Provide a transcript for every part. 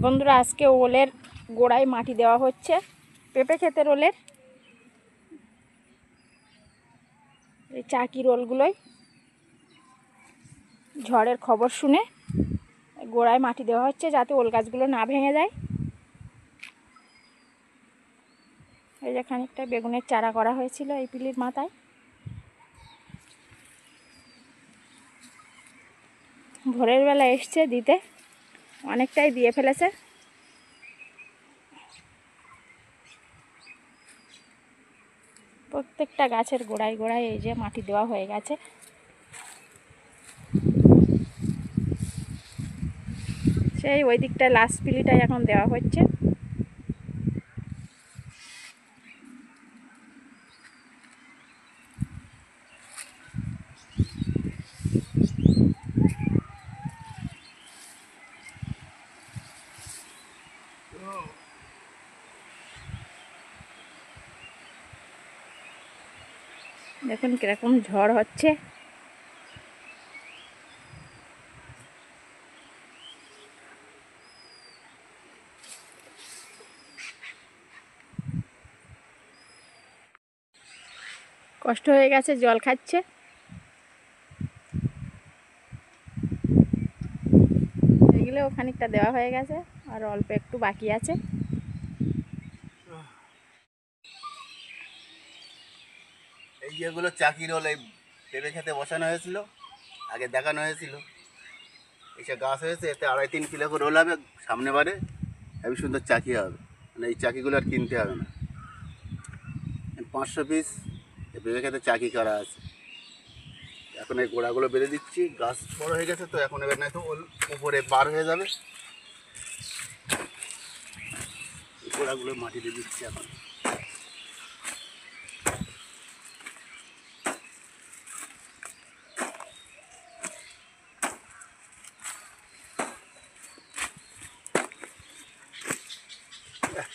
বন্ধুরা, আজকে ওলের গোড়ায় মাটি দেওয়া হচ্ছে পেঁপে ক্ষেতের ওলের। এই চাকির ওলগুলোই ঝড়ের খবর শুনে গোড়ায় মাটি দেওয়া হচ্ছে যাতে ওল গাছগুলো না ভেঙে যায়। এই যে খানিকটা বেগুনের চারা করা হয়েছিল এই পিলির মাথায়। ভোরের বেলা এসছে দিতে, অনেকটাই দিয়ে ফেলেছে। প্রত্যেকটা গাছের গোড়ায় গোড়ায় এই যে মাটি দেওয়া হয়ে গেছে। সেই ওই দিকটায় লাস্ট পিলিটাই এখন দেওয়া হচ্ছে। দেখুন কিরকম ঝড় হচ্ছে। কষ্ট হয়ে গেছে, জল খাচ্ছে। এগুলো খানিকটা দেওয়া হয়ে গেছে, আর অল্প একটু বাকি আছে। এই যেগুলো চাকির ওল এই পেঁপে খেতে বসানো হয়েছিল, আগে দেখানো হয়েছিল। এইসব গাছ হয়েছে, এতে 2.5-3 কিলো করে ওল হবে। সামনে বারে হেবি সুন্দর চাকি হবে, মানে এই চাকিগুলো আর কিনতে হবে না। 500 পিস এই পেঁপে খেতে চাকি করা আছে। এখন এই গোড়াগুলো বেঁধে দিচ্ছি, গাছ বড় হয়ে গেছে তো এখন এবার নয় তো ওল উপরে বার হয়ে যাবে। গোড়াগুলো মাটিতে দিচ্ছি এখন।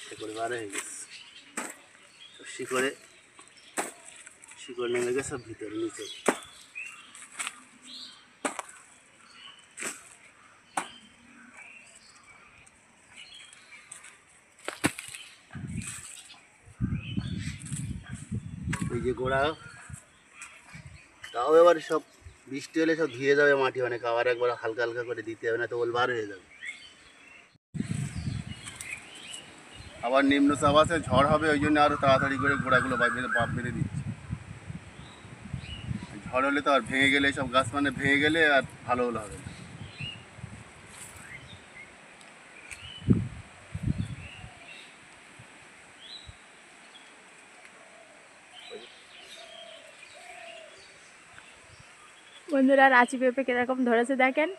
শিকড় বার হয়ে গেছে, শিকড় নেমে গেছে ভিতরে নিচে। এই যে গোড়া, তাও এবার সব বৃষ্টি হলে সব ধুয়ে যাবে মাটি, অনেক আবার একবার হালকা হালকা করে দিতে হবে, না তো ওল বার হয়ে যাবে। আবার নিম্নচাপ আছে, ঝড় হবে, ওই জন্য আরও তাড়াতাড়ি করে গোড়াগুলো বাপ বেঁধে দিচ্ছে। ঝড় হলে তো আর ভেঙে গেলে সব গাছ মানে ভেঙে গেলে আর ভালো হলে হবে না। বন্ধুরা, রাঁচি পেঁপে কিরকম ধরেছে দেখেন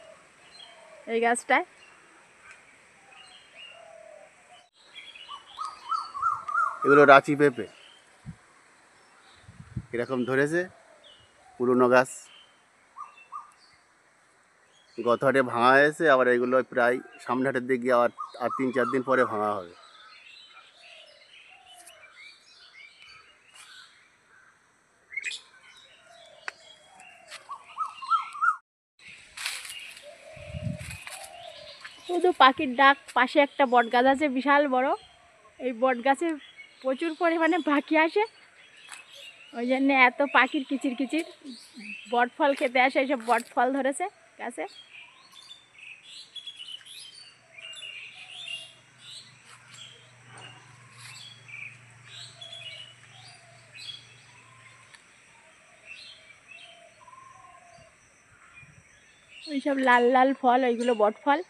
এই গাছটায়। এগুলো রাঁচি পেঁপে এরকম ধরেছে, পুরনো গাছ। গত হাটে ভাঙা হয়েছে, আবার এগুলো প্রায় সামনে হাটের দিকে গিয়ে আর 3-4 দিন পরে ভাঙা হবে। শুধু পাখির ডাক। পাশে একটা বট গাছ আছে বিশাল বড়, এই বট গাছে প্রচুর পরিমাণে পাখি আসে, ওই জন্য এত পাখির কিচির কিচির। বট ফল খেতে আসে, এইসব বট ফল ধরেছে গাছে। ওইসব লাল লাল ফল, ওইগুলো বট ফল।